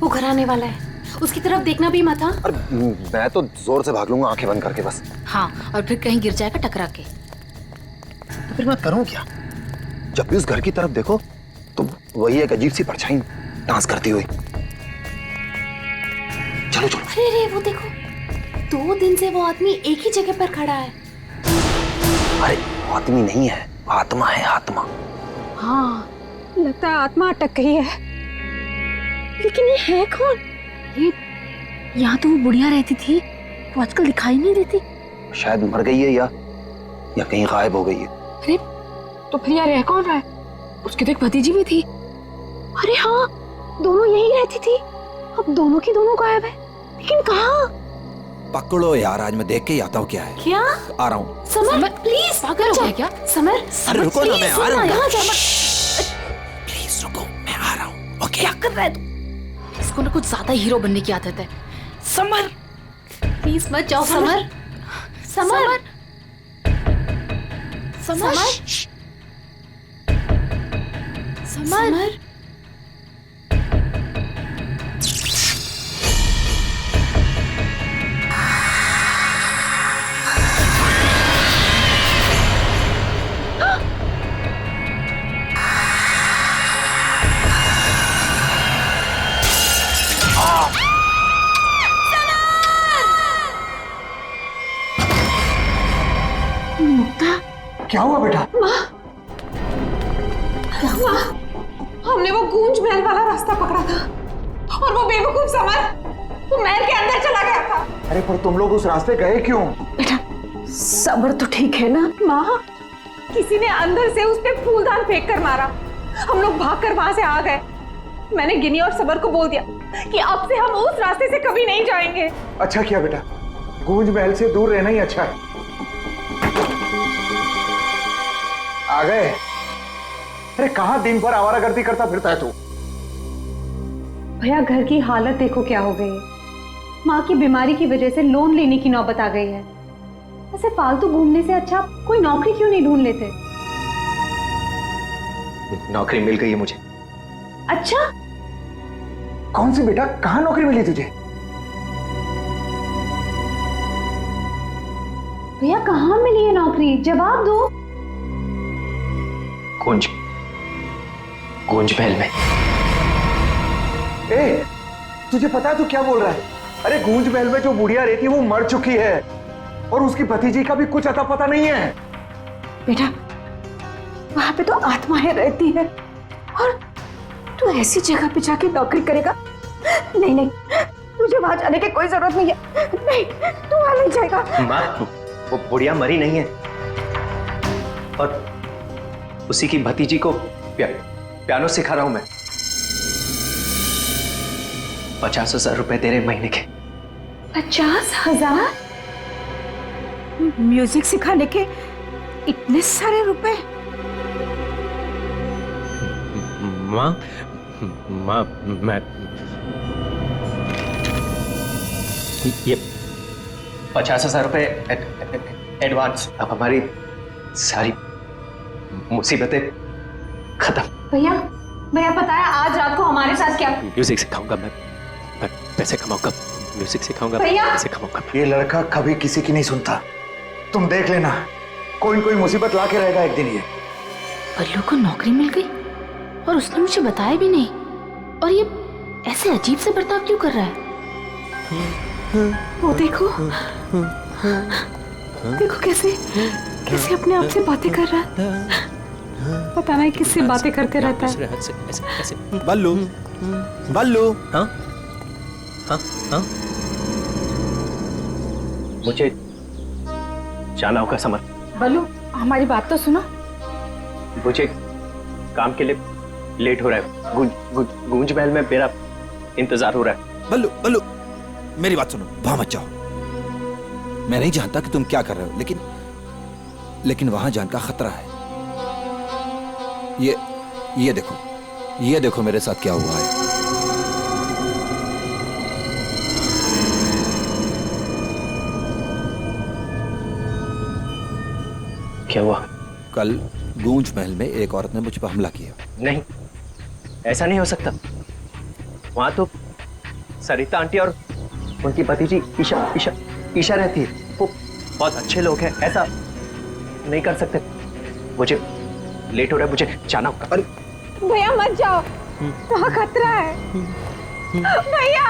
वो घर आने वाला है, उसकी तरफ देखना भी मत। हाँ, अरे मैं तो जोर से भाग लूंगा आंखें बंद करके बस। हाँ, और फिर कहीं गिर जाएगा टकरा के। तो फिर मैं करूं क्या? जब भी उस घर की तरफ देखो तो वही एक अजीब सी परछाई डांस करती हुई। चलो चलो। अरे रे, वो देखो, 2 दिन से वो आदमी एक ही जगह पर खड़ा है। अरे आदमी नहीं है, आत्मा है, आत्मा। हाँ, लगता है आत्मा अटक गई है। लेकिन ये है कौन? ये यहाँ तो वो बुढ़िया रहती थी, वो आजकल दिखाई नहीं देती। शायद मर गई है या कहीं गायब हो गई है। अरे तो फिर यार रह कौन रहा है? उसकी तो एक भतीजी भी थी। अरे हाँ, दोनों यही रहती थी। अब दोनों की दोनों गायब है, लेकिन कहाँ? पकड़ो यार, आज मैं देख के ही आता हूँ क्या है। क्या? आ रहा हूँ। समर प्लीज, पागल हो गया क्या? समर, अरे रुको ना, मैं आ रहा हूँ। यहाँ जा मत। प्लीज रुको, मैं आ रहा हूँ। ओके। क्या कर रहा है तू? इसको ना कुछ ज्यादा हीरो बनने की आदत है। समर प्लीज मत जाओ। Summer, summer, summer, summer. क्या हुआ बेटा? हमने वो गूंज महल वाला रास्ता पकड़ा था और वो बेवकूफ समर वो महल के अंदर चला गया था। अरे पर तुम लोग उस रास्ते गए क्यों? बेटा सबर तो ठीक है ना? माँ, किसी ने अंदर से उस पे फूलदान फेंक कर मारा। हम लोग भागकर वहां से आ गए। मैंने गिनी और सबर को बोल दिया कि अब से हम उस रास्ते से कभी नहीं जाएंगे। अच्छा किया बेटा, गूंज महल से दूर रहना ही अच्छा है। आ गए? अरे कहाँ दिन भर आवारागर्दी करता फिरता है तू? भैया घर की हालत देखो क्या हो गई है। माँ की बीमारी की वजह से लोन लेने की नौबत आ गई है। ऐसे फालतू घूमने से अच्छा कोई नौकरी क्यों नहीं ढूंढ लेते? नौकरी मिल गई है मुझे। अच्छा, कौन सी बेटा? कहाँ नौकरी मिली तुझे? भैया कहाँ मिली है नौकरी? जवाब दो। गूंज महल में। ए, तुझे पता है तू क्या बोल रहा है? अरे गूंज महल में जो बुढ़िया रहती है वो मर चुकी है और उसकी भतीजी का भी कुछ अता पता नहीं है। बेटा वहां पे तो आत्माएं रहती है और तू ऐसी जगह पे जाके नौकरी करेगा? नहीं नहीं, तुझे वहां जाने की कोई जरूरत नहीं है। नहीं, तू वहां नहीं जाएगा। माँ, वो बुढ़िया मरी नहीं है और उसी की भतीजी को पियानो सिखा रहा हूं मैं। 50,000 रुपए दे रहे महीने के। 50,000? म्यूजिक सिखाने के इतने सारे रुपए? माँ, मैं ये 50,000 रुपए एडवांस। अब हमारी सारी मुसीबतें खत्म। भैया पता है आज रात को हमारे साथ क्या? म्यूजिक सिखाऊंगा मैं पैसे कमाऊंगा। म्यूजिक सिखाऊंगा, पैसे कमाऊंगा। ये लड़का कभी किसी की नहीं सुनता, तुम देख लेना। कोई कोई मुसीबत ला के रहेगा एक दिन ये। बल्लू को नौकरी मिल गई और उसने मुझे बताया भी नहीं। और ये ऐसे अजीब से बर्ताव क्यों कर रहा है? वो देखो देखो कैसे अपने आप से बातें कर रहा है। पता नहीं किससे बातें करते रहता है। बल्लू, बल्लू। हाँ हाँ हाँ, मुझे जाना होगा समर। बल्लू हमारी बात तो सुनो। मुझे काम के लिए लेट हो रहा है। गूंज महल में मेरा इंतजार हो रहा है। बल्लू, बल्लू मेरी बात सुनो, वहां मत जाओ। मैं नहीं जानता कि तुम क्या कर रहे हो, लेकिन वहां जान का खतरा है। ये देखो मेरे साथ क्या हुआ है। क्या हुआ? कल गूंज महल में एक औरत ने मुझ पर हमला किया। नहीं, ऐसा नहीं हो सकता। वहां तो सरिता आंटी और उनकी भतीजी ईशा ईशा ईशा रहती है। वो बहुत अच्छे लोग हैं, ऐसा नहीं कर सकते। मुझे लेट हो रहा है, मुझे जाना होगा। अरे भैया मत जाओ, वहाँ खतरा है भैया।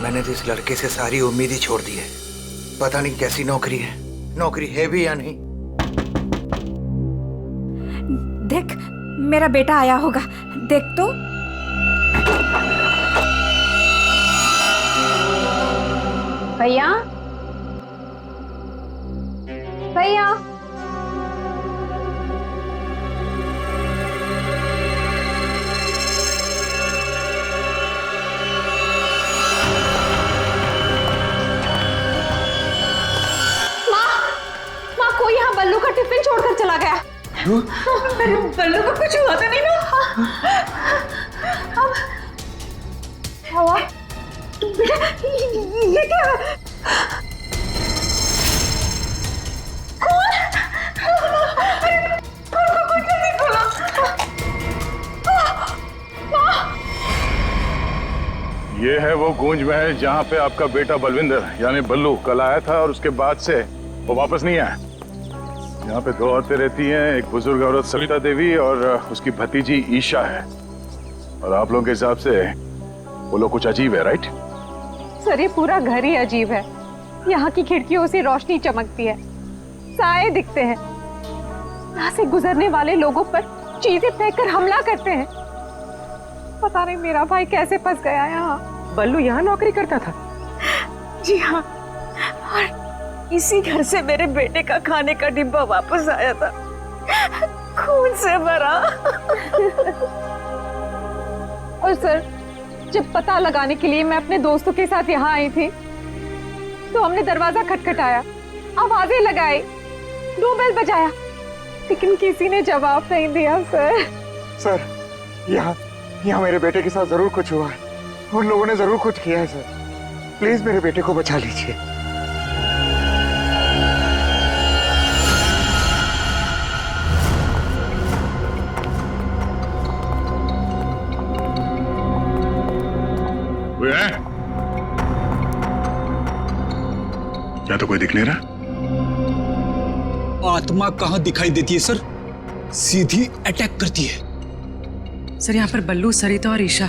मैंने तो इस लड़के से सारी उम्मीद ही छोड़ दी है। पता नहीं कैसी नौकरी है, नौकरी है भी या नहीं। देख, मेरा बेटा आया होगा, देख तो। भैया भैया कोई यहाँ बल्लू का टिफिन छोड़कर चला गया। मेरे बल्लू को कुछ हुआ तो नहीं ना? अब हवा ये क्या है? कौन? अरे कौन जल्दी खोलो। ये है वो गूंज महल जहाँ पे आपका बेटा बलविंदर यानी बल्लू कल आया था और उसके बाद से वो वापस नहीं आया। यहाँ पे 2 औरतें रहती हैं, एक बुजुर्ग औरत सरिता देवी और उसकी भतीजी ईशा है। और आप लोगों के हिसाब से वो लोग कुछ अजीब है, राइट? सर ये पूरा घर ही अजीब है। यहाँ की खिड़कियों से रोशनी चमकती है, साए दिखते हैं, यहाँ से गुजरने वाले लोगों पर चीजें फेंककर हमला करते हैं। पता नहीं मेरा भाई कैसे फंस गया यहाँ। बल्लू यहाँ नौकरी करता था? जी हाँ, और इसी घर से मेरे बेटे का खाने का डिब्बा वापस आया था, खून से भरा। और सर जब पता लगाने के लिए मैं अपने दोस्तों के साथ यहाँ आई थी तो हमने दरवाजा खटखटाया, आवाजें लगाई, डोरबेल बजाया, लेकिन किसी ने जवाब नहीं दिया। सर यहाँ मेरे बेटे के साथ जरूर कुछ हुआ है, उन लोगों ने जरूर कुछ किया है। सर प्लीज मेरे बेटे को बचा लीजिए। क्या तो कोई दिख नहीं रहा? आत्मा कहाँ दिखाई देती है सर, सीधी अटैक करती है। सर यहाँ पर बल्लू, सरिता और ईशा,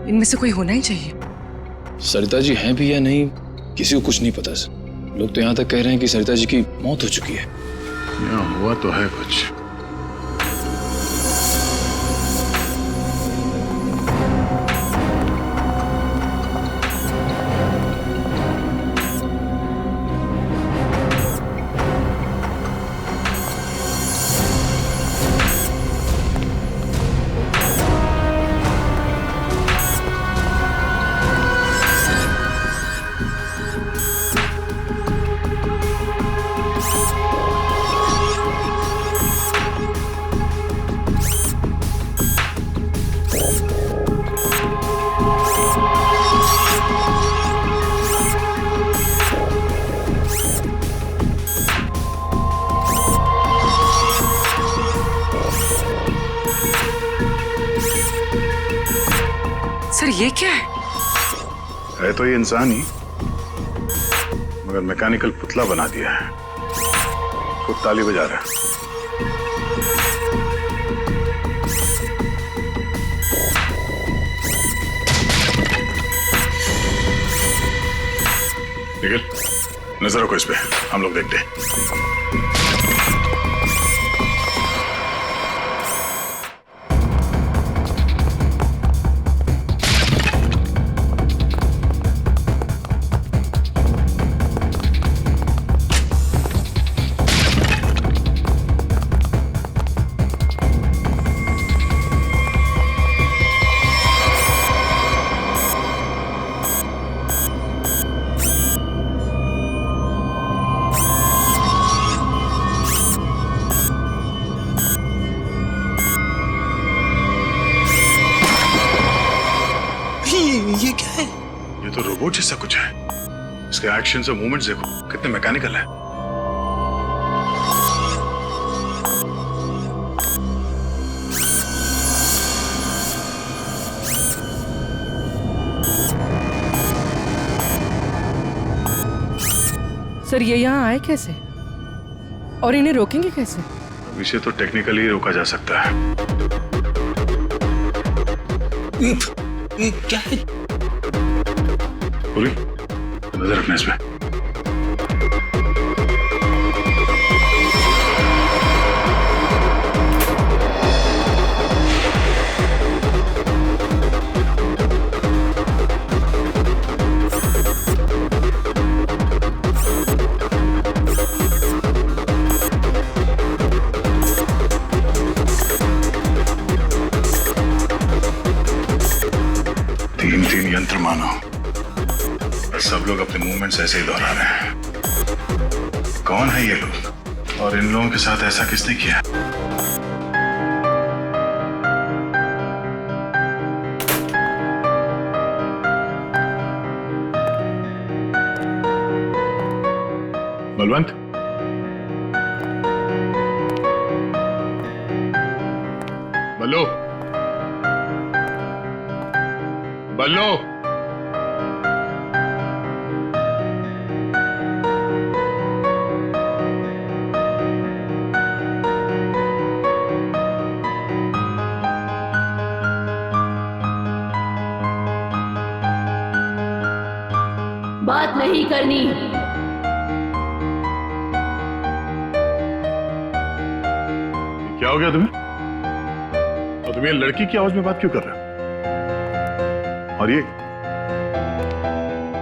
इनमें से कोई होना ही चाहिए। सरिता जी हैं भी या नहीं किसी को कुछ नहीं पता सर। लोग तो यहाँ तक कह रहे हैं कि सरिता जी की मौत हो चुकी है। यहाँ हुआ तो है कुछ। सर ये क्या है तो ये इंसान ही, मगर मैकेनिकल पुतला बना दिया है। खुद ताली बजा रहा है। निखिल नजर रखो इस पे, हम लोग देखते हैं। तो रोबोट जैसा कुछ है। इसके एक्शन और मूवमेंट्स देखो कितने मैकेनिकल है। सर ये यहाँ आए कैसे और इन्हें रोकेंगे कैसे? इसे तो टेक्निकली रोका जा सकता है। ये क्या है? पूरी नजर रखना इसमें। तीन यंत्र मानो, सब लोग अपने मूवमेंट्स ऐसे ही दोहरा रहे हैं। कौन है ये लोग और इन लोगों के साथ ऐसा किसने किया? बलवंत, बल्लू, बल्लू, बात नहीं करनी। क्या हो गया तुम्हें? और तुम ये लड़की की आवाज में बात क्यों कर रहे हो? और ये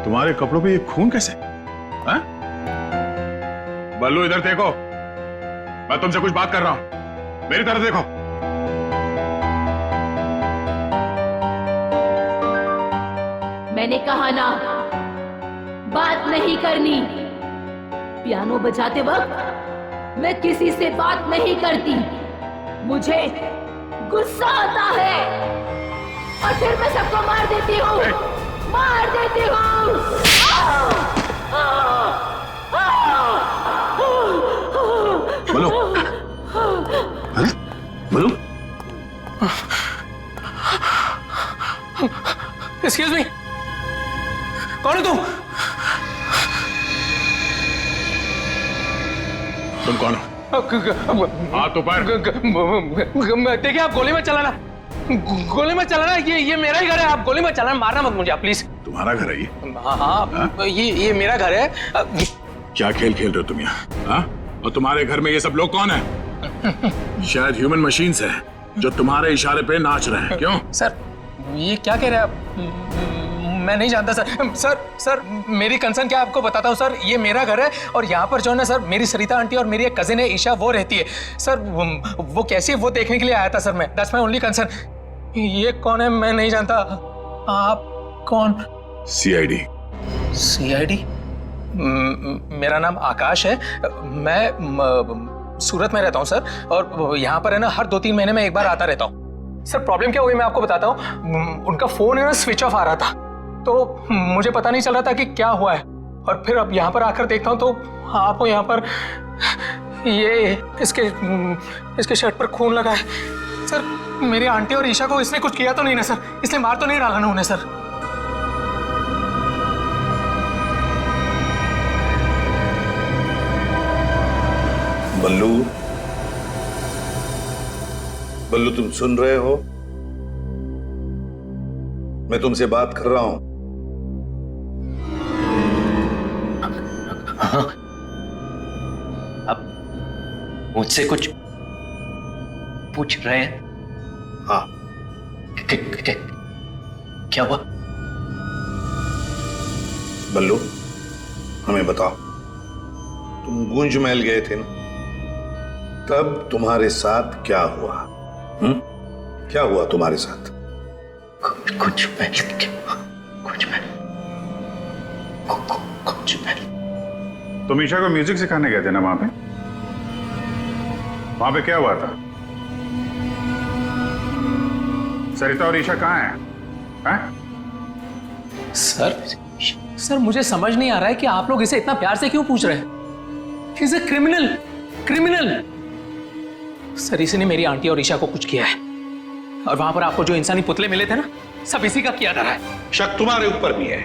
तुम्हारे कपड़ों पे ये खून कैसे? हाँ? बल्लू इधर देखो, मैं तुमसे कुछ बात कर रहा हूं, मेरी तरफ देखो। मैंने कहा ना, बात नहीं करनी। पियानो बजाते वक्त मैं किसी से बात नहीं करती। मुझे गुस्सा आता है और फिर मैं सबको मार देती हूँ, मार देती हूँ। बल्लू, अरे बल्लू, एक्सक्यूज मी, कौन है तुम? तुम कौन हो? हाथ ऊपर। देखिए आप गोली मत चलाना, गोली मत चलाना। ये मेरा ही घर है, आप गोली मत चलाना, मारना मत मुझे आप प्लीज। तुम्हारा घर है ये? हाँ, ये मेरा घर है। क्या खेल खेल रहे हो तुम यहाँ? हाँ? और तुम्हारे घर में ये सब लोग कौन है? शायद ह्यूमन मशीन्स हैं जो तुम्हारे इशारे पे नाच रहे हैं। क्यों? सर ये क्या कह रहे हैं आप? मैं नहीं जानता सर मेरी कंसर्न क्या आपको बताता हूँ सर। ये मेरा घर है और यहाँ पर जो है ना सर, मेरी सरिता आंटी और मेरी एक कजिन है ईशा, वो रहती है सर। वो कैसी है वो देखने के लिए आया था सर मैं। That's my only concern. ये कौन है मैं नहीं जानता। आप कौन? सीआईडी। सीआईडी? मेरा नाम आकाश है, मैं सूरत में रहता हूँ सर, और यहाँ पर है ना हर 2-3 महीने में एक बार आता रहता हूँ। सर प्रॉब्लम क्या हुई मैं आपको बताता हूँ। उनका फोन है ना स्विच ऑफ आ रहा था, तो मुझे पता नहीं चल रहा था कि क्या हुआ है। और फिर अब यहाँ पर आकर देखता हूँ तो आपको यहाँ पर ये इसके शर्ट पर खून लगा है। सर मेरी आंटी और ईशा को इसने कुछ किया तो नहीं ना सर? इसने मार तो नहीं डाला ना उन्हें सर? बल्लू, बल्लू तुम सुन रहे हो? मैं तुमसे बात कर रहा हूं। हाँ, अब मुझसे कुछ पूछ रहे हैं? हाँ। क्या हुआ? बल्लू हमें बताओ, तुम गूंज महल गए थे ना, तब तुम्हारे साथ क्या हुआ? क्या हुआ तुम्हारे साथ? कुछ महल। तुम ईशा को म्यूजिक सिखाने गए थे ना वहां पे? वहां पे क्या हुआ था? सरिता और ईशा कहाँ हैं? सर सर मुझे समझ नहीं आ रहा है कि आप लोग इसे इतना प्यार से क्यों पूछ रहे हैं। He's a criminal, criminal। Sir इसी ने मेरी आंटी और ईशा को कुछ किया है, और वहां पर आपको जो इंसानी पुतले मिले थे ना, सब इसी का किया धरा है। शक तुम्हारे ऊपर भी है।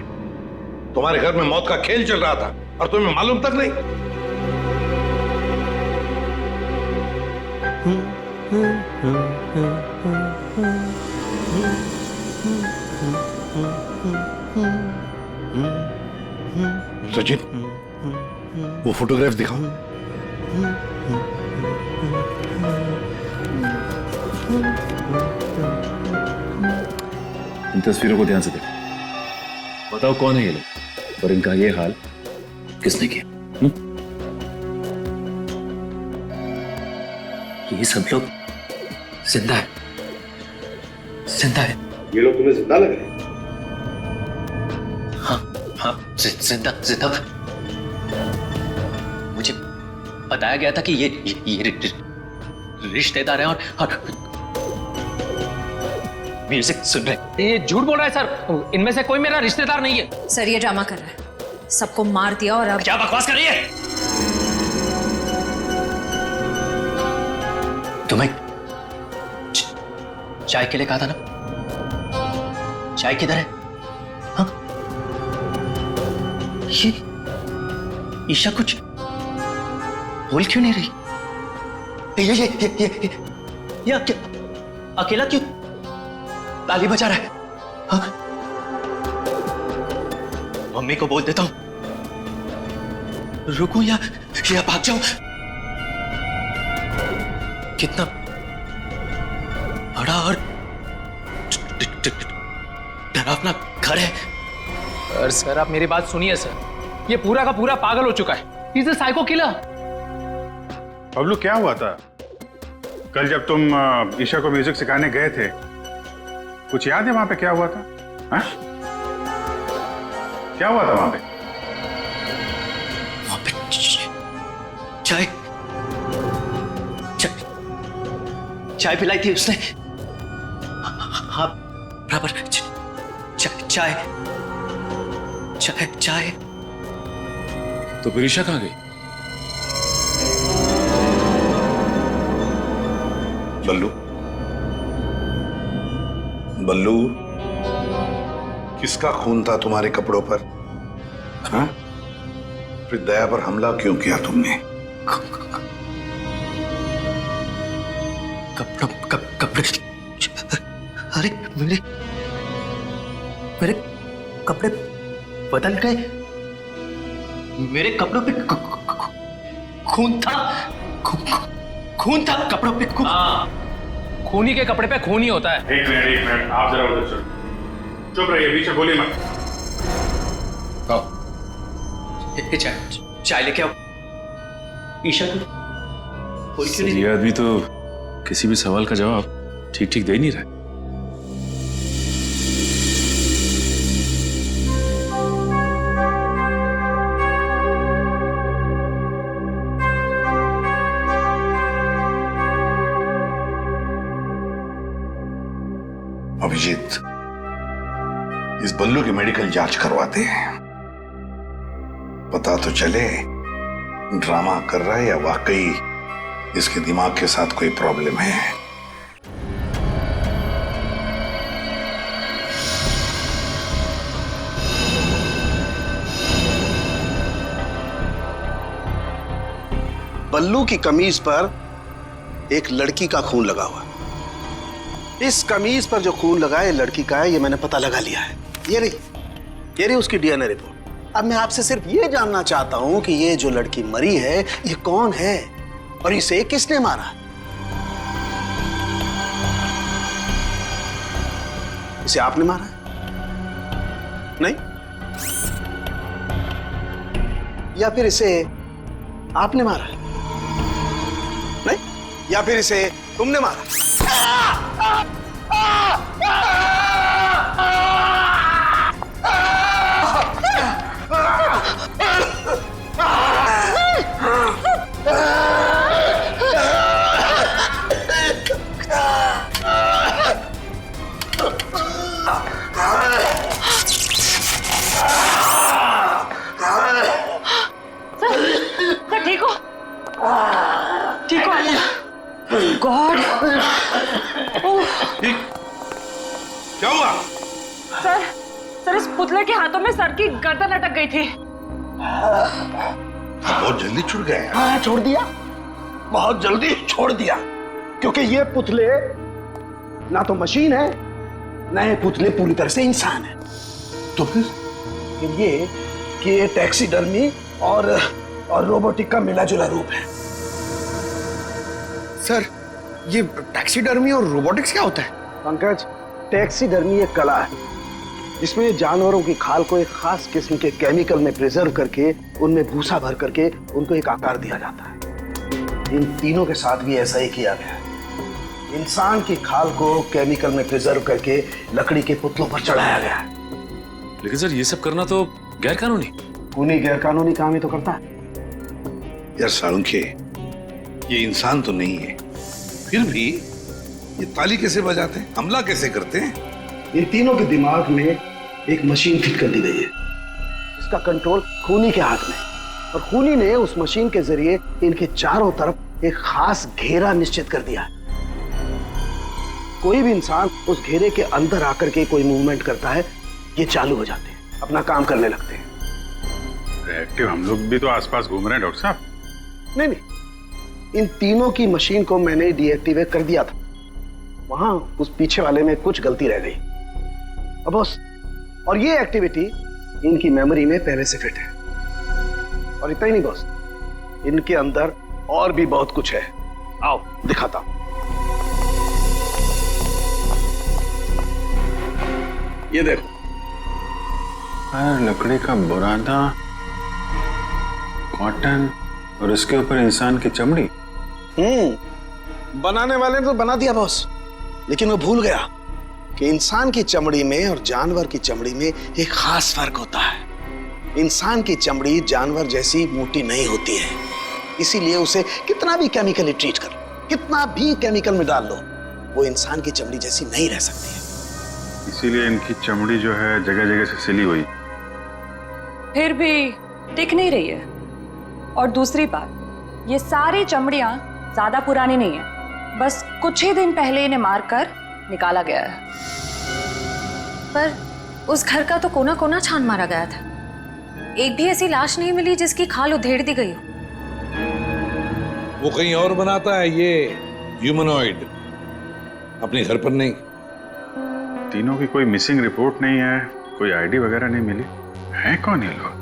तुम्हारे घर में मौत का खेल चल रहा था और तुम्हें मालूम तक नहीं। सचिन, वो फोटोग्राफ दिखाओ। इन तस्वीरों को ध्यान से देखो, बताओ कौन है ये लोग और इनका ये हाल किसने किया? ये सब लोग जिंदा है, जिंदा है। ये लोग तुम्हें जिंदा लग रहे हैं? हाँ, जिंदा जिंदा। मुझे बताया गया था कि ये रिश्तेदार हैं और म्यूजिक सुन रहे। ये झूठ बोल रहा है सर, इनमें से कोई मेरा रिश्तेदार नहीं है। सर ये ड्रामा कर रहा है, सबको मार दिया और अब क्या बकवास कर रही है? तुम्हें चाय के लिए कहा था ना, चाय किधर है? हाँ? ये ईशा कुछ बोल क्यों नहीं रही? ये अकेला क्यों ताली बजा रहा है? हाँ? मम्मी को बोल देता हूं, रुकूं या भाग जाऊं? कितना बड़ा और डरावना घर है। सर आप मेरी बात सुनिए सर, ये पूरा का पूरा पागल हो चुका है। He's a psycho killer। Bablu क्या हुआ था कल जब तुम ईशा को म्यूजिक सिखाने गए थे? कुछ याद है वहां पे क्या हुआ था? हा? क्या हुआ था वहां पे? वहां पे चाय चाय पिलाई थी उसने। हाँ बराबर, चाय चाय चाय। तो फिर ईशा कहाँ गई? बल्लू, बल्लू, किसका खून था तुम्हारे कपड़ों पर? हाँ? फिर दया पर हमला क्यों किया तुमने? कपड़े, अरे मेरे कपड़े बदल गए। मेरे कपड़ों पे खून था, खून था कपड़ों पे। हाँ, खूनी के कपड़े पे खून ही होता है। एक मिनट, आप जरा उधर चलो। चुप रहिए, बीच में बोलिए मत। चाय लेके आओ। ईशा को ये आदमी तो किसी भी सवाल का जवाब ठीक ठीक दे नहीं रहा है। अभिजीत, इस बल्लू की मेडिकल जांच करवाते हैं, पता तो चले ड्रामा कर रहा है या वाकई इसके दिमाग के साथ कोई प्रॉब्लम है। बल्लू की कमीज पर एक लड़की का खून लगा हुआ है। इस कमीज पर जो खून लगा है लड़की का है, ये मैंने पता लगा लिया है। ये रही उसकी डीएनए रिपोर्ट। अब मैं आपसे सिर्फ ये जानना चाहता हूं कि ये जो लड़की मरी है ये कौन है और इसे किसने मारा? इसे आपने मारा है? नहीं? या फिर इसे आपने मारा है? नहीं? या फिर इसे तुमने मारा? बिस्वा के हाथों में सर की गर्दन अटक गई थी। बहुत जल्दी छुट गए। हाँ, छोड़ दिया, बहुत जल्दी छोड़ दिया, क्योंकि ये पुतले ना तो मशीन है, ना ये पुतले पूरी तरह से इंसान है। तो फिर ये कि ये टैक्सीडर्मी और रोबोटिक का मिला जुला रूप है। सर, ये टैक्सीडर्मी और रोबोटिक्स क्या होता है? पंकज, टैक्सीडर्मी एक कला है जिसमें जानवरों की खाल को एक खास किस्म के केमिकल में प्रिजर्व करके उनमें भूसा भर करके उनको एक आकार दिया जाता है। इन तीनों के साथ भी ऐसा ही किया गया है। इंसान की खाल को केमिकल में प्रिजर्व करके लकड़ी के पुतलों पर चढ़ाया गया है। लेकिन सर, ये सब करना तो गैर कानूनी। उन्हीं गैर कानूनी काम ही तो करता है। यार सालुंखे, ये इंसान तो नहीं है, फिर भी ये ताली कैसे बजाते हैं, हमला कैसे करते हैं? इन तीनों के दिमाग में एक मशीन फिट कर दी गई है। इसका कंट्रोल खूनी के हाथ में, और खूनी ने उस मशीन के जरिए इनके चारों तरफ एक खास घेरा निश्चित कर दिया है। कोई भी इंसान उस घेरे के अंदर आकर के कोई मूवमेंट करता है, ये चालू हो जाते हैं, अपना काम करने लगते हैं। एक्टिव हम लोग भी तो आसपास घूम रहे हैं डॉक्टर साहब। नहीं, इन तीनों की मशीन को मैंने डीएक्टिवेट कर दिया था। वहां उस पीछे वाले में कुछ गलती रह गई। अब बॉस, और ये एक्टिविटी इनकी मेमोरी में पहले से फिट है। और इतना ही नहीं बॉस, इनके अंदर और भी बहुत कुछ है। आओ दिखाता हूं। ये देखो, लकड़ी का बुरादा, कॉटन और उसके ऊपर इंसान की चमड़ी। बनाने वाले ने तो बना दिया बॉस, लेकिन वो भूल गया कि इंसान की चमड़ी में और जानवर की चमड़ी में एक खास फर्क होता है। इंसान की चमड़ी जानवर जैसी मोटी नहीं होती है, इसीलिए उसे कितना भी केमिकली ट्रीट कर लो, कितना भी केमिकल में डाल लो, वो इंसान की चमड़ी जैसी नहीं रह सकती है। इसीलिए इनकी चमड़ी जो है जगह जगह से सिली हुई। फिर भी टिक नहीं रही है। और दूसरी बात, ये सारी चमड़ियां ज्यादा पुरानी नहीं है, बस कुछ ही दिन पहले इन्हें मारकर निकाला गया है। पर उस घर का तो कोना कोना छान मारा गया था। एक भी ऐसी लाश नहीं मिली जिसकी खाल उधेड़ दी गई हो। वो कहीं और बनाता है, ये ह्यूमनॉइड अपने घर पर नहीं। तीनों की कोई मिसिंग रिपोर्ट नहीं है, कोई आईडी वगैरह नहीं मिली। है कौन ये लोग?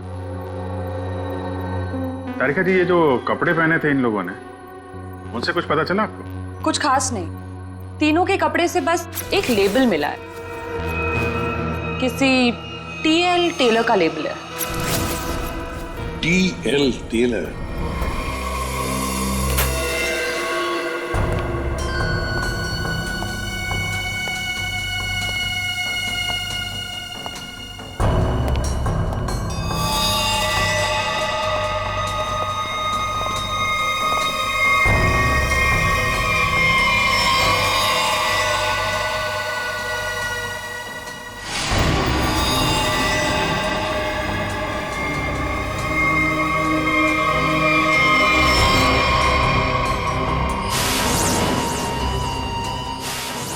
तारिका जी, ये जो कपड़े पहने थे इन लोगों ने, उनसे कुछ पता चला आपको? कुछ खास नहीं, तीनों के कपड़े से बस एक लेबल मिला है, किसी टीएल टेलर का लेबल है। TL tailor?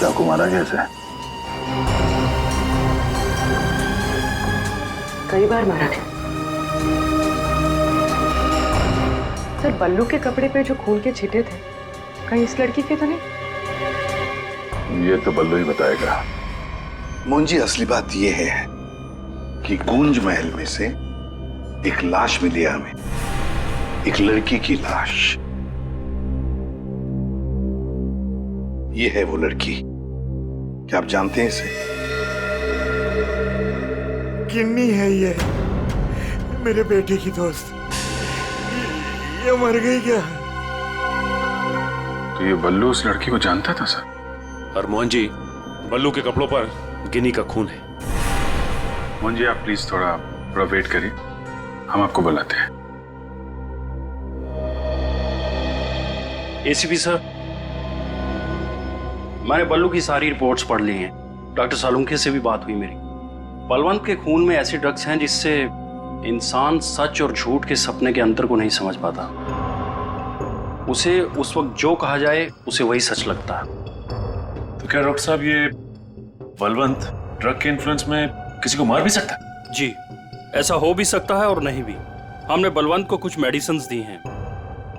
चाकू मारा कैसे? कई बार मारा था सर। बल्लू के कपड़े पे जो खून के छींटे थे, कहीं इस लड़की के तो नहीं? ये तो बल्लू ही बताएगा। मुंजी, असली बात यह है कि गूंज महल में से एक लाश मिली हमें, एक लड़की की लाश। ये है वो लड़की। क्या आप जानते हैं इसे? किन्नी है ये, मेरे बेटे की दोस्त। ये मर गई क्या? तो ये बल्लू उस लड़की को जानता था सर? और मोहन जी, बल्लू के कपड़ों पर गिनी का खून है। मोहन जी, आप प्लीज थोड़ा वेट करिए, हम आपको बुलाते हैं। एसीपी सर, मैंने बल्लू की सारी रिपोर्ट्स पढ़ ली हैं। डॉक्टर सालुंखे से भी बात हुई मेरी। बलवंत के खून में ऐसे ड्रग्स हैं जिससे इंसान सच और झूठ के सपने के अंतर को नहीं समझ पाता। उसे उस वक्त जो कहा जाए उसे वही सच लगता है। तो क्या डॉक्टर साहब, ये बलवंत ड्रग के इन्फ्लुएंस में किसी को मार भी सकता है? जी, ऐसा हो भी सकता है और नहीं भी। हमने बलवंत को कुछ मेडिसिन्स दी हैं।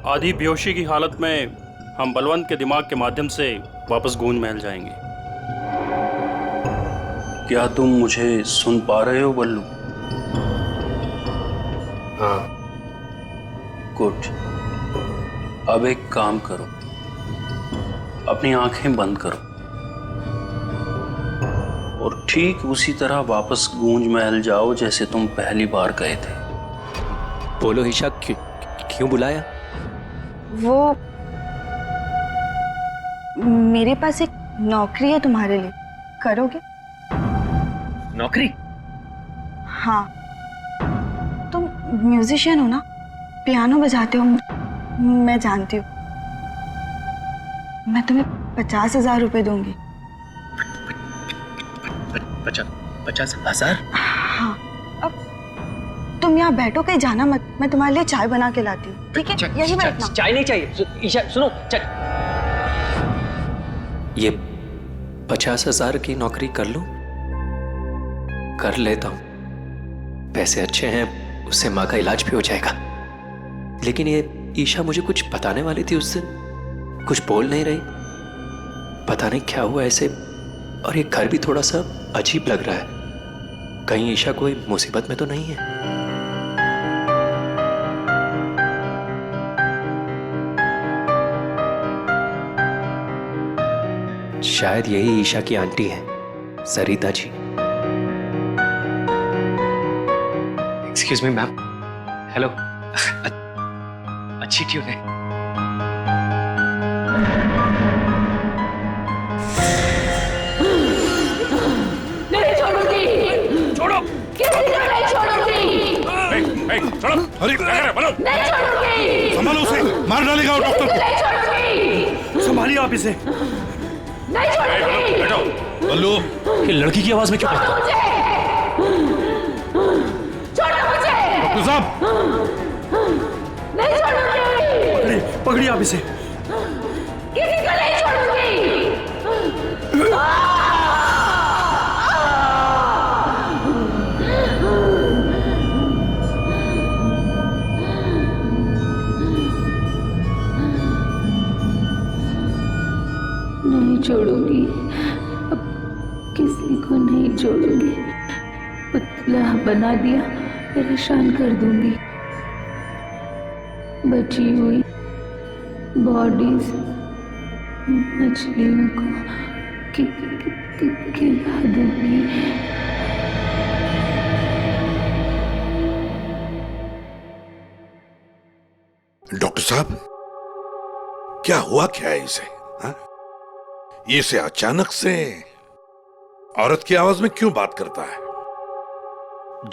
आधी बेहोशी की हालत में हम बलवंत के दिमाग के माध्यम से वापस गूंज महल जाएंगे। क्या तुम मुझे सुन पा रहे हो बल्लू? हाँ। गुड। अब एक काम करो, अपनी आंखें बंद करो और ठीक उसी तरह वापस गूंज महल जाओ जैसे तुम पहली बार गए थे। बोलो ईशा, क्यों बुलाया? वो मेरे पास एक नौकरी है तुम्हारे लिए, करोगे? नौकरी? हाँ, तुम म्यूजिशियन हो ना, पियानो बजाते हो, मैं जानती हूँ। मैं तुम्हें 50,000 रुपए दूंगी। 50,000? हाँ, अब तुम यहाँ बैठो, कहीं जाना मत, मैं तुम्हारे लिए चाय बना के लाती हूँ, ठीक है? यही बैठना। चाय नहीं चाहिए ईशा, सुनो। ये 50,000 की नौकरी कर लूं? कर लेता हूं, पैसे अच्छे हैं, उससे माँ का इलाज भी हो जाएगा। लेकिन ये ईशा मुझे कुछ बताने वाली थी उस दिन, कुछ बोल नहीं रही। पता नहीं क्या हुआ ऐसे, और ये घर भी थोड़ा सा अजीब लग रहा है। कहीं ईशा कोई मुसीबत में तो नहीं है? शायद यही ईशा की आंटी है, Sarita ji. Excuse me ma'am. Hello. अच्छी ट्यून है। नहीं छोड़ूंगी। छोड़ो। किसी को नहीं छोड़ूंगी। छोड़ो। अरे क्या कर रहे हो? बोलो। नहीं छोड़ूंगी। संभालो उसे, मार डालेगा वो डॉक्टर को। नहीं छोड़ूंगी। संभालिए आप इसे। नहीं छोड़ूंगी। बैठो। बल्लू, ये लड़की की आवाज में क्यों? छोड़ो मुझे। डॉक्टर साहब, नहीं छोड़ूंगी। पकड़िए आप इसे। किसी को नहीं छोड़ूंगी। नहीं छोड़ूंगी, अब किसी को नहीं छोड़ूंगी। पुतला बना दिया, परेशान कर दूंगी। बची हुई बॉडीज मछलियों को खिला दूंगी। डॉक्टर साहब, क्या हुआ क्या है इसे? हाँ? ये इसे अचानक से औरत की आवाज में क्यों बात करता है?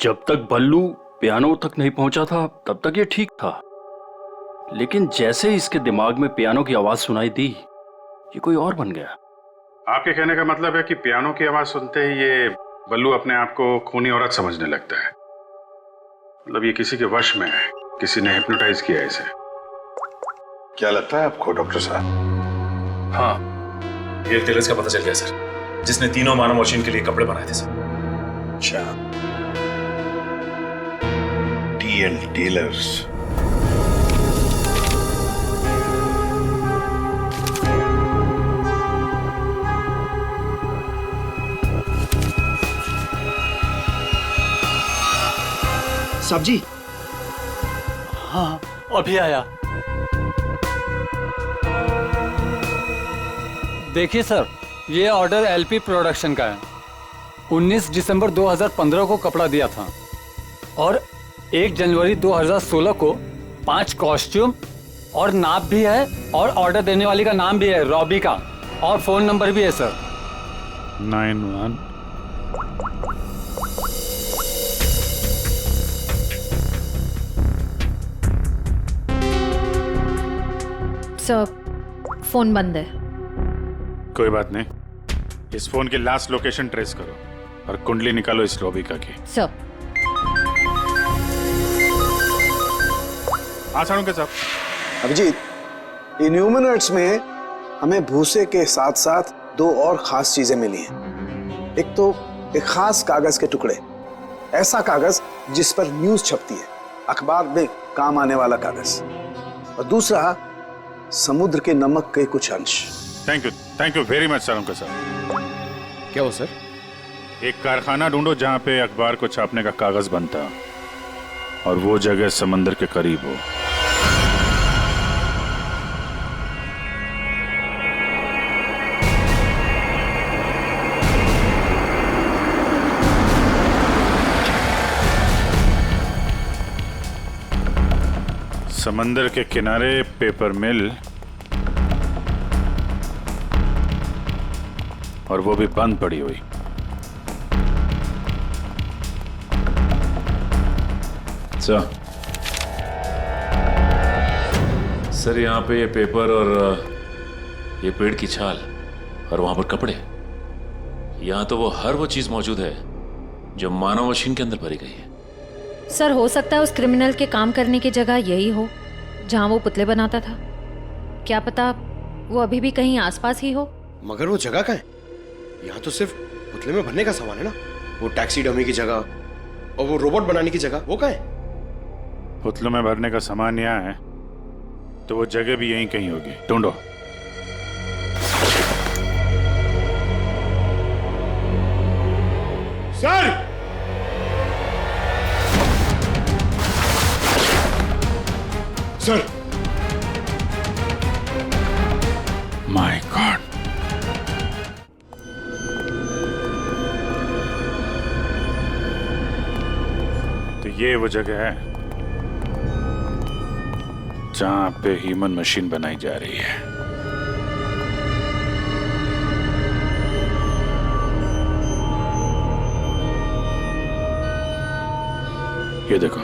जब तक बल्लू पियानो तक नहीं पहुंचा था तब तक ये ठीक था, लेकिन जैसे ही इसके दिमाग में पियानो की आवाज सुनाई दी, ये कोई और बन गया। आपके कहने का मतलब है कि पियानो की आवाज सुनते ही ये बल्लू अपने आप को खूनी औरत समझने लगता है। मतलब ये किसी के वश में है, किसी ने हिप्नोटाइज किया है इसे। क्या लगता है आपको डॉक्टर साहब? हाँ, ये टेलर्स का पता चल गया सर, जिसने तीनों मानव मशीन के लिए कपड़े बनाए थे सर। अच्छा, टी.एल. टेलर्स। सब्जी? हाँ, अभी आया। देखिए सर, ये ऑर्डर एलपी प्रोडक्शन का है। 19 दिसंबर 2015 को कपड़ा दिया था और 1 जनवरी 2016 को 5 कॉस्ट्यूम और नाप भी है, और ऑर्डर देने वाली का नाम भी है, रॉबी का, और फोन नंबर भी है सर। 91 सर, फोन बंद है। कोई बात नहीं, इस फोन की लास्ट लोकेशन ट्रेस करो और कुंडली निकालो इस रॉबी का की। सर। हाँ साणुके साहब। अभिजीत, इन ह्यूमनॉइड्स में हमें भूसे के साथ साथ 2 और खास चीजें मिली हैं। एक तो एक खास कागज के टुकड़े ऐसा कागज जिस पर न्यूज छपती है, अखबार में काम आने वाला कागज। और दूसरा समुद्र के नमक के कुछ अंश। Thank you very much sir. Sir क्या हो सर? एक कारखाना ढूंढो जहां पे अखबार को छापने का कागज बनता और वो जगह समंदर के करीब हो। समंदर के किनारे पेपर मिल, और वो भी बंद पड़ी हुई। सर यहाँ पे ये पेपर और ये पेड़ की छाल और वहां पर कपड़े, यहाँ तो वो हर वो चीज मौजूद है जो मानव मशीन के अंदर भरी गई है। सर हो सकता है उस क्रिमिनल के काम करने की जगह यही हो जहां वो पुतले बनाता था। क्या पता वो अभी भी कहीं आसपास ही हो। मगर वो जगह कहाँ है? यहाँ तो सिर्फ पुतले में भरने का सामान है ना। वो टैक्सी डमी की जगह और वो रोबोट बनाने की जगह, वो कहाँ है? पुतलों में भरने का सामान यहाँ है तो वो जगह भी यहीं कहीं होगी। ढूंढो। सर! सर! My God. तो ये वो जगह है जहां पे ह्यूमन मशीन बनाई जा रही है। ये देखो,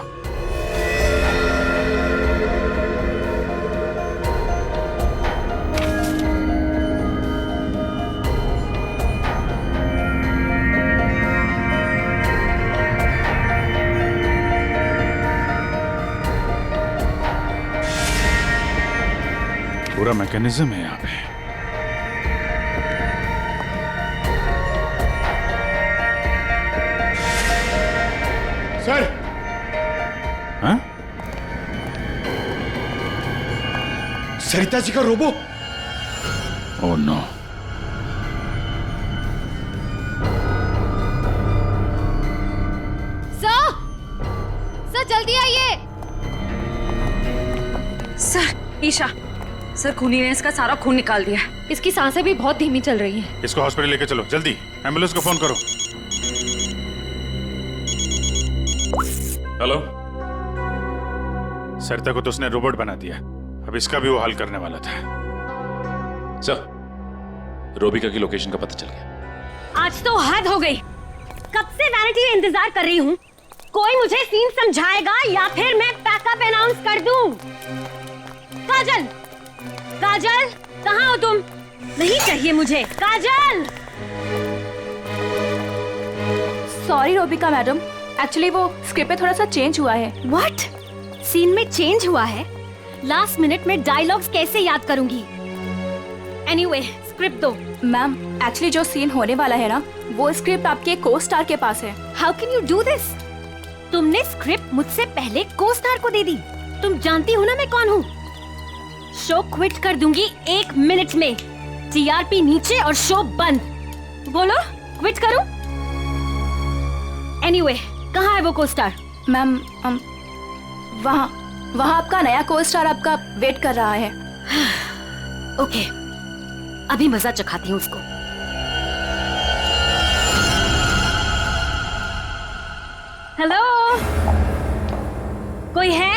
पूरा मैकेनिज्म है यहाँ पे। सर! हाँ? सरिता जी का रोबो। Oh no. सर जल्दी आइए। सर ईशा, सर खूनी ने इसका सारा खून निकाल दिया। इसकी सांसें भी बहुत धीमी चल रही हैं। इसको हॉस्पिटल लेके चलो जल्दी। एम्बुलेंस को फोन करो। हेलो। सरिता को तो उसने रोबोट बना दिया, अब इसका भी वो हल करने वाला था। सर रोबिका की लोकेशन का पता चल गया। आज तो हद हो गई। कब से वैनिटी में इंतजार कर रही हूँ। कोई मुझे सीन समझाएगा या फिर मैं पैकअप अनाउंस कर दूं। काजल, काजल कहाँ हो तुम? नहीं चाहिए मुझे काजल। सॉरी रोबिका मैडम, एक्चुअली वो स्क्रिप्ट में थोड़ा सा चेंज हुआ है। व्हाट? सीन में चेंज हुआ है? लास्ट मिनट में डायलॉग्स कैसे याद करूंगी? एनीवे, स्क्रिप्ट दो। मैम एक्चुअली जो सीन होने वाला है ना, वो स्क्रिप्ट आपके को स्टार के पास है। How can you do this? तुमने स्क्रिप्ट मुझसे पहले को स्टार को दे दी। तुम जानती हो ना मैं कौन हूँ। शो क्विट कर दूंगी 1 मिनट में। टीआरपी नीचे और शो बंद। बोलो क्विट करूं? एनीवे, कहाँ है वो को स्टार? मैम वहाँ आपका नया को स्टार आपका वेट कर रहा है। ओके, अभी मजा चखाती हूँ उसको। हेलो, कोई है?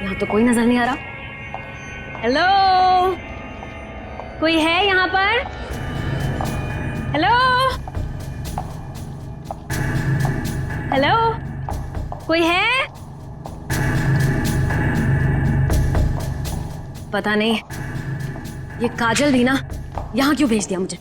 यहाँ तो कोई नजर नहीं आ रहा। हेलो, कोई है यहाँ पर? हेलो, हेलो, कोई है? पता नहीं ये काजल भी ना यहाँ क्यों भेज दिया मुझे।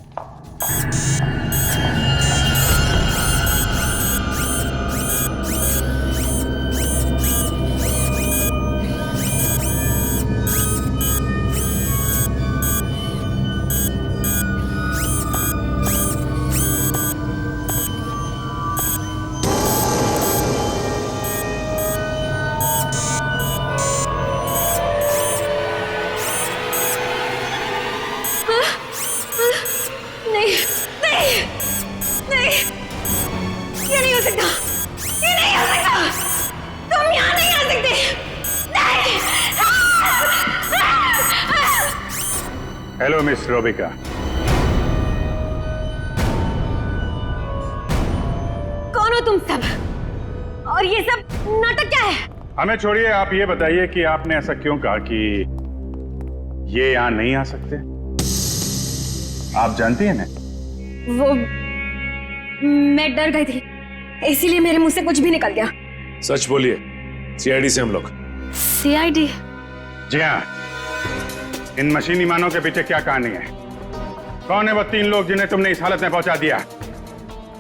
नहीं नहीं नहीं, ये नहीं हो सकता, ये नहीं हो सकता, तुम यहाँ नहीं आ सकते, नहीं। Hello Miss Robika. कौन हो तुम सब और ये सब नाटक क्या है? हमें छोड़िए, आप ये बताइए कि आपने ऐसा क्यों कहा कि ये यहाँ नहीं आ सकते? आप जानती हैं ना? वो मैं डर गई थी, इसीलिए मेरे मुंह से कुछ भी निकल गया। सच बोलिए, सीआईडी से हम लोग। सीआईडी? जी हाँ। इन मशीनी मानव के पीछे क्या कहानी है? कौन है वो 3 लोग जिन्हें तुमने इस हालत में पहुंचा दिया?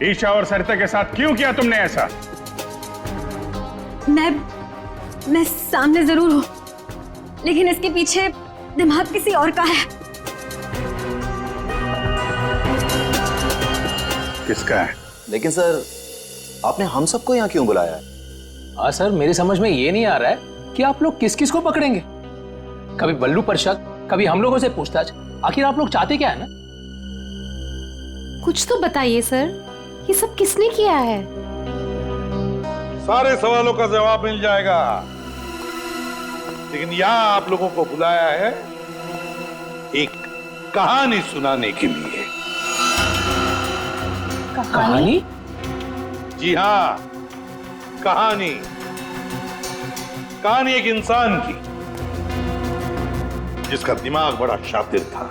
ईशा और सरिता के साथ क्यों किया तुमने ऐसा? मैं सामने जरूर हूं, लेकिन इसके पीछे दिमाग किसी और का है। किसका है? लेकिन सर, आपने हम सबको यहाँ क्यों बुलाया है? हाँ सर, मेरी समझ में ये नहीं आ रहा है कि आप लोग किस किस को पकड़ेंगे। कभी बल्लू पर शक, कभी हम लोगों से पूछताछ। आखिर आप लोग चाहते क्या है ना? कुछ तो बताइए सर, ये सब किसने किया है? सारे सवालों का जवाब मिल जाएगा, लेकिन यहां आप लोगों को बुलाया है एक कहानी सुनाने के लिए। कहानी? जी हाँ, कहानी। कहानी एक इंसान की जिसका दिमाग बड़ा शातिर था।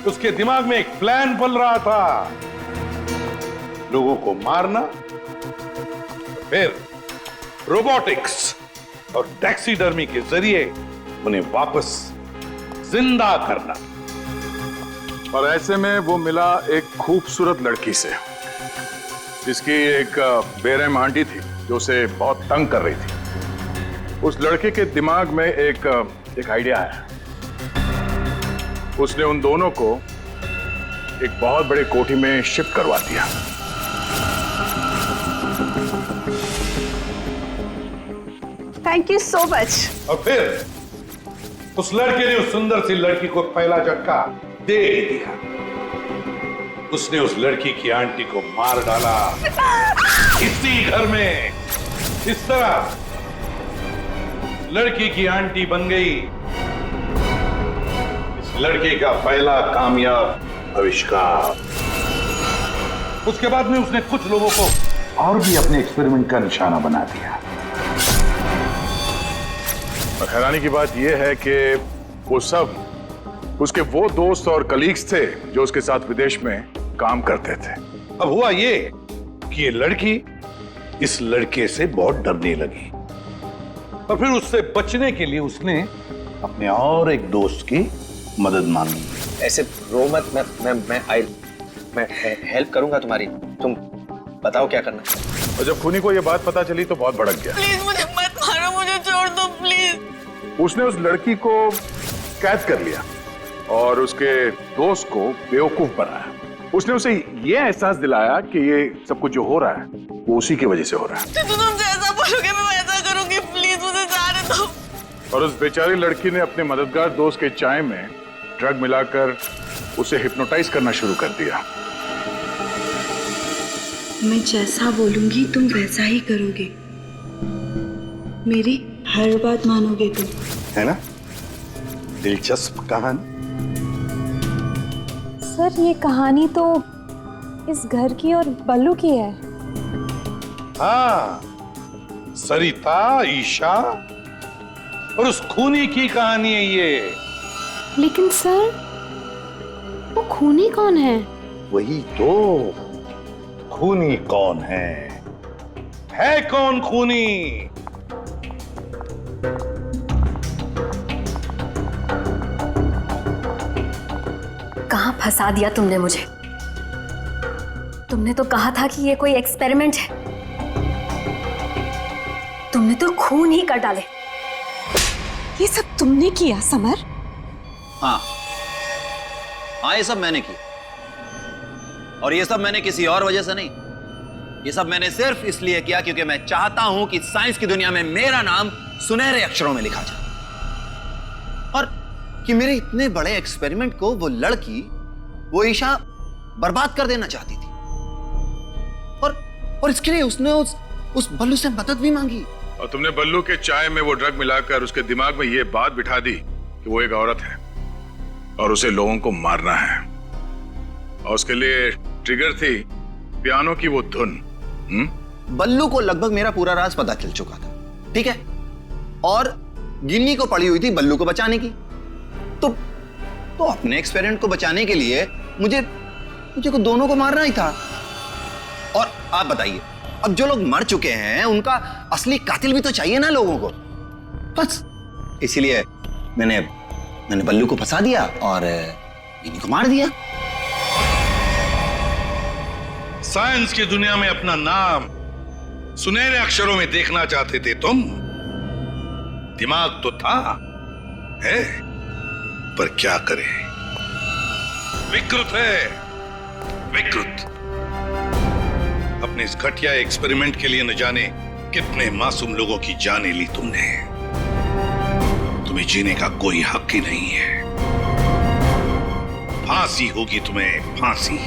उसके दिमाग में एक प्लान पल रहा था, लोगों को मारना, फिर रोबोटिक्स और टैक्सीडर्मी के जरिए उन्हें वापस जिंदा करना। और ऐसे में वो मिला एक खूबसूरत लड़की से, जिसकी एक बेरहम आंटी थी जो उसे बहुत तंग कर रही थी। उस लड़के के दिमाग में एक आइडिया आया। उसने उन दोनों को एक बहुत बड़े कोठी में शिफ्ट करवा दिया। Thank you so much. और फिर उस लड़के ने उस सुंदर सी लड़की को पहला झटका दे ही दिया। उसने उस लड़की की आंटी को मार डाला इसी घर में। इस तरह लड़की की आंटी बन गई इस लड़के का पहला कामयाब आविष्कार। उसके बाद में उसने कुछ लोगों को और भी अपने एक्सपेरिमेंट का निशाना बना दिया। और हैरानी की बात यह है कि वो सब उसके वो दोस्त और कलीग्स थे जो उसके साथ विदेश में काम करते थे। अब हुआ ये कि ये लड़की इस लड़के से बहुत डरने लगी और फिर उससे बचने के लिए उसने अपने और एक दोस्त की मदद मांगी। ऐसे रो मत, मैं हेल्प करूंगा तुम्हारी, तुम बताओ क्या करना है। और जब खूनी को ये बात पता चली तो बहुत भड़क गया। प्लीज मुझे मत मारो, मुझे छोड़ दो प्लीज। उसने उस लड़की को कैद कर लिया और उसके दोस्त को बेवकूफ बनाया। उसने उसे ये एहसास दिलाया कि ये सब कुछ जो हो रहा है वो उसी की वजह से हो रहा है। तो तुम जैसा बोलोगे मैं वैसा करूंगी, प्लीज मुझे जाने दो। और उस बेचारी लड़की ने अपने मददगार दोस्त के चाय में ड्रग मिलाकर उसे हिप्नोटाइज करना शुरू कर दिया। मैं जैसा बोलूंगी तुम वैसा ही करोगे, मेरी हर बात मानोगे तुम, है ना? दिलचस्प कहानी। सर ये कहानी तो इस घर की और बल्लू की है। हाँ, सरिता, ईशा और उस खूनी की कहानी है ये। लेकिन सर, वो खूनी कौन है? वही तो, खूनी कौन है कौन खूनी? कहां फंसा दिया तुमने मुझे? तुमने तो कहा था कि ये कोई एक्सपेरिमेंट है, तुमने तो खून ही कर डाले। ये सब तुमने किया समर? हाँ, ये सब मैंने किया। और ये सब मैंने किसी और वजह से नहीं, ये सब मैंने सिर्फ इसलिए किया क्योंकि मैं चाहता हूं कि साइंस की दुनिया में मेरा नाम सुनहरे अक्षरों में लिखा जाए। और कि मेरे इतने बड़े एक्सपेरिमेंट को वो लड़की, वो ईशा बर्बाद कर देना चाहती थी। और इसके लिए उसने उस बल्लू से मदद भी मांगी। और तुमने बल्लू के चाय में वो ड्रग मिलाकर उसके दिमाग में ये बात बिठा दी कि वो एक औरत है और उसे लोगों को मारना है, और उसके लिए ट्रिगर थी पियानो की वो धुन। बल्लू को लगभग मेरा पूरा राज पता चल चुका था, ठीक है, और गिन्नी को पड़ी हुई थी बल्लू को बचाने की। तो अपने एक्सपेरिमेंट को बचाने के लिए मुझे को दोनों को मारना ही था। और आप बताइए, अब जो लोग मर चुके हैं उनका असली कातिल भी तो चाहिए ना लोगों को। बस इसीलिए मैंने बल्लू को फंसा दिया और गिन्नी को मार दिया। साइंस की दुनिया में अपना नाम सुनहरे अक्षरों में देखना चाहते थे तुम। दिमाग तो था, है, पर क्या करें, विकृत है, विकृत। अपने इस घटिया एक्सपेरिमेंट के लिए न जाने कितने मासूम लोगों की जानें ली तुमने। तुम्हें जीने का कोई हक ही नहीं है। फांसी होगी तुम्हें, फांसी।